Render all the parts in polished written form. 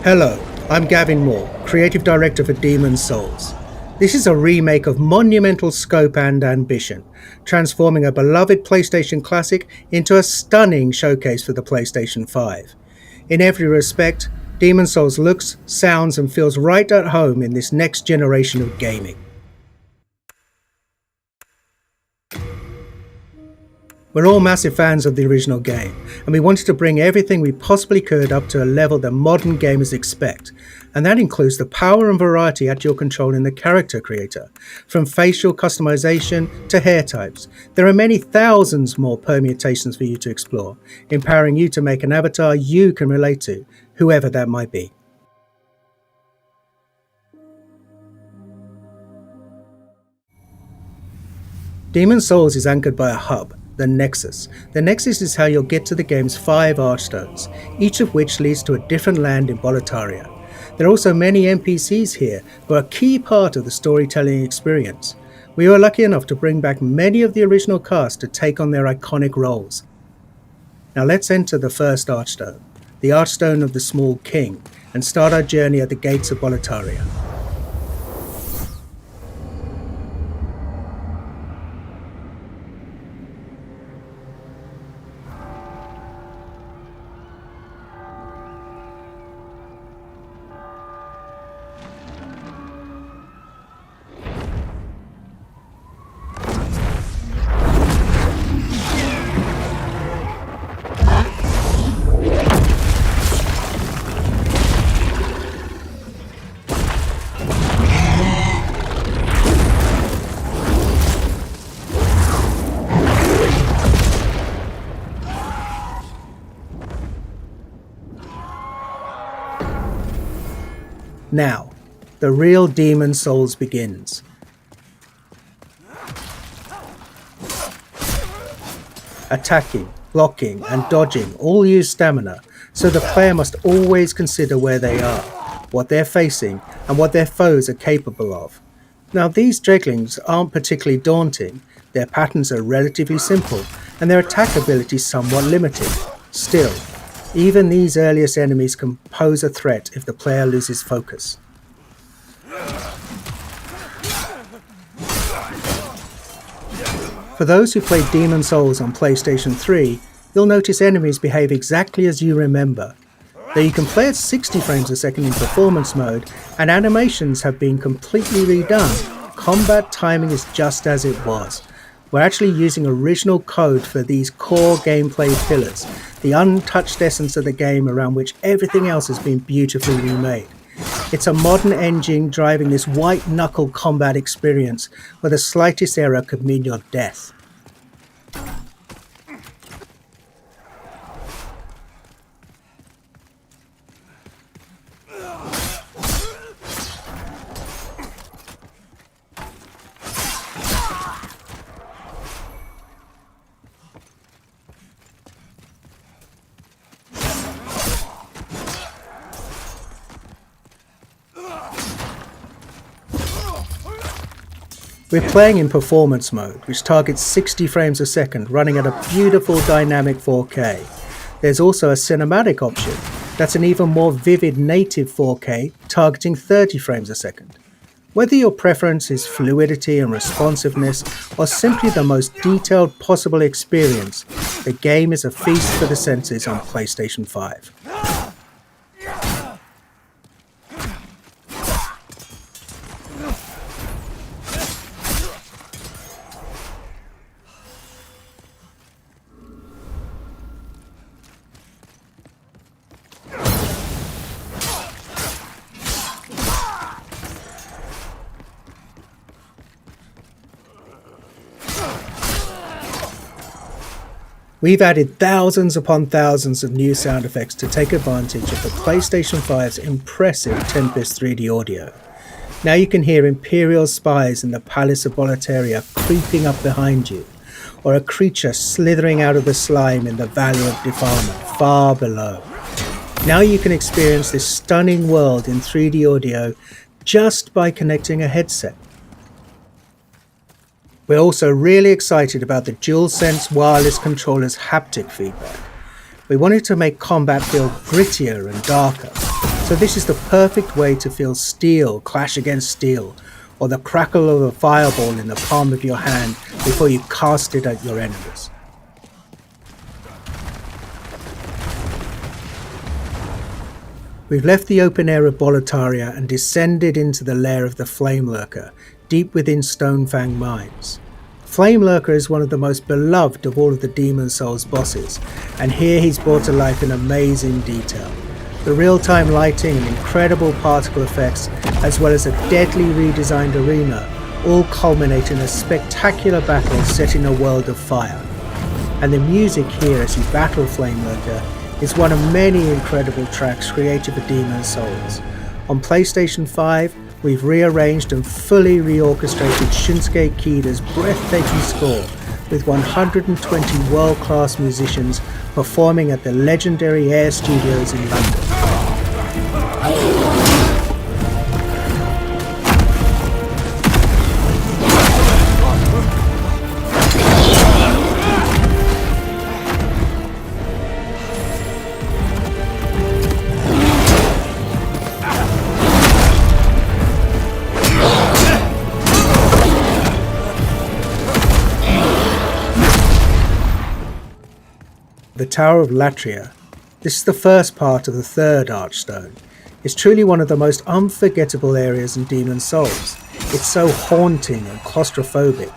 Hello, I'm Gavin Moore, Creative Director for Demon's Souls. This is a remake of monumental scope and ambition, transforming a beloved PlayStation classic into a stunning showcase for the PlayStation 5. In every respect, Demon's Souls looks, sounds and feels right at home in this next generation of gaming. We're all massive fans of the original game, and we wanted to bring everything we possibly could up to a level that modern gamers expect, and that includes the power and variety at your control in the character creator, from facial customization to hair types. There are many thousands more permutations for you to explore, empowering you to make an avatar you can relate to, whoever that might be. Demon's Souls is anchored by a hub, the Nexus. The Nexus is how you'll get to the game's 5 Archstones, each of which leads to a different land in Boletaria. There are also many NPCs here who are a key part of the storytelling experience. We were lucky enough to bring back many of the original cast to take on their iconic roles. Now let's enter the first Archstone, the Archstone of the Small King, and start our journey at the gates of Boletaria. Now, the real Demon's Souls begins. Attacking, blocking and dodging all use stamina, so the player must always consider where they are, what they're facing and what their foes are capable of. Now these dreglings aren't particularly daunting, their patterns are relatively simple and their attack ability somewhat limited. Still, even these earliest enemies can pose a threat if the player loses focus. For those who played Demon's Souls on PlayStation 3, you'll notice enemies behave exactly as you remember. Though you can play at 60 frames a second in performance mode, and animations have been completely redone, combat timing is just as it was. We're actually using original code for these core gameplay pillars, the untouched essence of the game around which everything else has been beautifully remade. It's a modern engine driving this white-knuckle combat experience where the slightest error could mean your death. We're playing in performance mode, which targets 60 frames a second, running at a beautiful dynamic 4K. There's also a cinematic option that's an even more vivid native 4K, targeting 30 frames a second. Whether your preference is fluidity and responsiveness, or simply the most detailed possible experience, the game is a feast for the senses on PlayStation 5. We've added thousands upon thousands of new sound effects to take advantage of the PlayStation 5's impressive Tempest 3D audio. Now you can hear Imperial spies in the Palace of Boletaria creeping up behind you, or a creature slithering out of the slime in the Valley of Defilement far below. Now you can experience this stunning world in 3D audio just by connecting a headset. We're also really excited about the DualSense wireless controller's haptic feedback. We wanted to make combat feel grittier and darker. So this is the perfect way to feel steel clash against steel, or the crackle of a fireball in the palm of your hand before you cast it at your enemies. We've left the open air of Boletaria and descended into the lair of the Flame Lurker, deep within Stonefang Mines. Flame Lurker is one of the most beloved of all of the Demon Souls bosses, and here he's brought to life in amazing detail. The real-time lighting and incredible particle effects, as well as a deadly redesigned arena, all culminate in a spectacular battle set in a world of fire. And the music here as you battle Flame Lurker is one of many incredible tracks created for Demon Souls. On PlayStation 5, we've rearranged and fully reorchestrated Shunsuke Kida's breathtaking score with 120 world-class musicians performing at the legendary Air Studios in London. The Tower of Latria. This is the first part of the third Archstone. It's truly one of the most unforgettable areas in Demon Souls. It's so haunting and claustrophobic.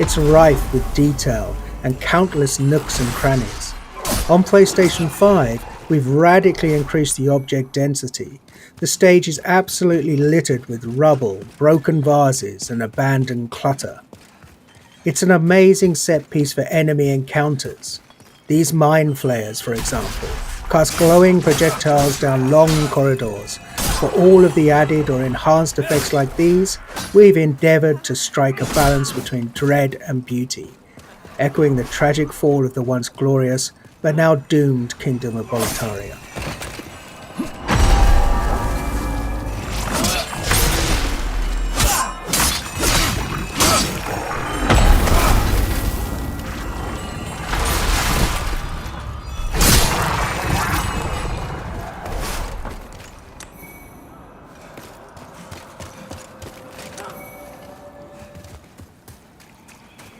It's rife with detail and countless nooks and crannies. On PlayStation 5, we've radically increased the object density. The stage is absolutely littered with rubble, broken vases, and abandoned clutter. It's an amazing set piece for enemy encounters. These mind flayers, for example, cast glowing projectiles down long corridors. For all of the added or enhanced effects like these, we've endeavoured to strike a balance between dread and beauty, echoing the tragic fall of the once glorious but now doomed Kingdom of Boletaria.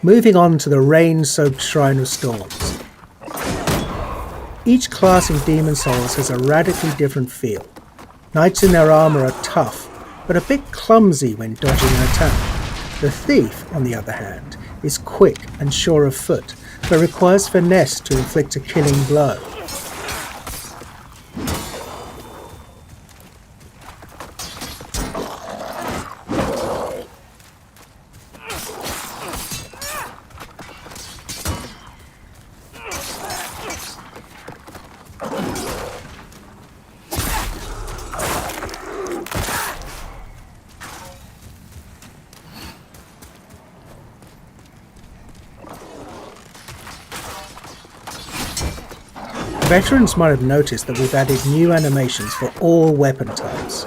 Moving on to the rain-soaked Shrine of Storms. Each class in Demon Souls has a radically different feel. Knights in their armour are tough, but a bit clumsy when dodging an attack. The Thief, on the other hand, is quick and sure of foot, but requires finesse to inflict a killing blow. Veterans might have noticed that we've added new animations for all weapon types.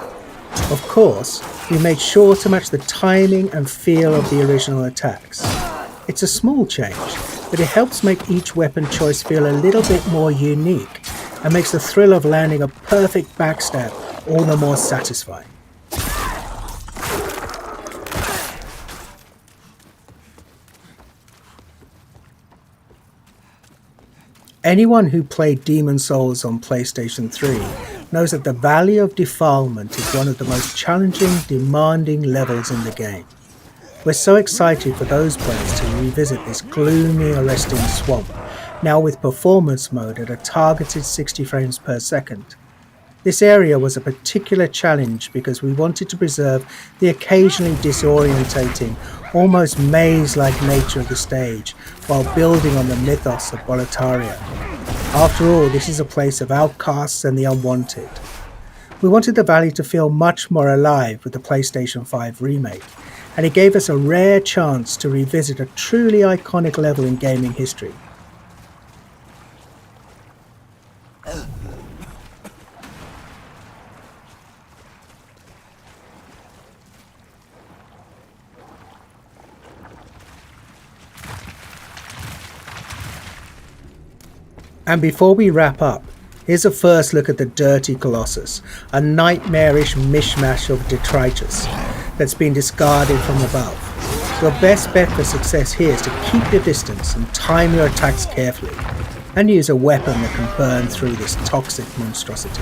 Of course, we made sure to match the timing and feel of the original attacks. It's a small change, but it helps make each weapon choice feel a little bit more unique and makes the thrill of landing a perfect backstab all the more satisfying. Anyone who played Demon Souls on PlayStation 3 knows that the Valley of Defilement is one of the most challenging, demanding levels in the game. We're so excited for those players to revisit this gloomy, arresting swamp, now with performance mode at a targeted 60 frames per second. This area was a particular challenge because we wanted to preserve the occasionally disorientating, almost maze-like nature of the stage while building on the mythos of Boletaria. After all, this is a place of outcasts and the unwanted. We wanted the valley to feel much more alive with the PlayStation 5 remake, and it gave us a rare chance to revisit a truly iconic level in gaming history. And before we wrap up, Here's a first look at the dirty Colossus, a nightmarish mishmash of detritus that's been discarded from above. Your best bet for success here is to keep your distance and time your attacks carefully, and use a weapon that can burn through this toxic monstrosity.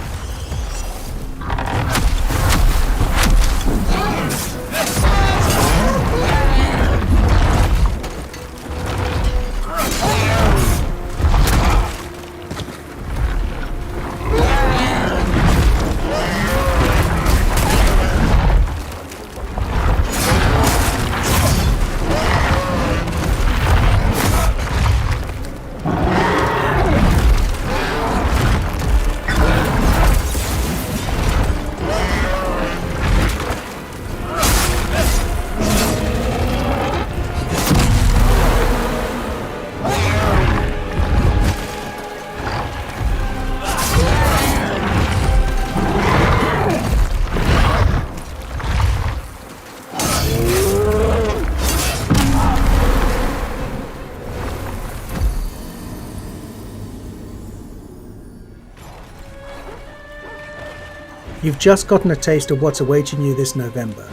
You've just gotten a taste of what's awaiting you this November.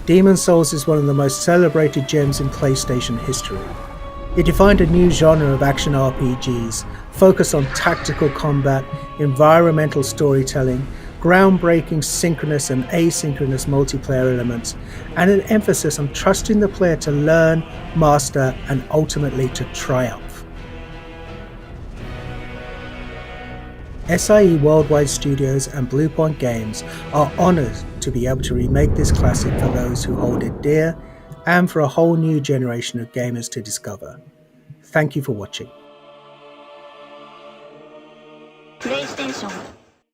Demon's Souls is one of the most celebrated gems in PlayStation history. It defined a new genre of action RPGs, focused on tactical combat, environmental storytelling, groundbreaking synchronous and asynchronous multiplayer elements, and an emphasis on trusting the player to learn, master, and ultimately to triumph. SIE Worldwide Studios and Bluepoint Games are honoured to be able to remake this classic for those who hold it dear and for a whole new generation of gamers to discover. Thank you for watching. PlayStation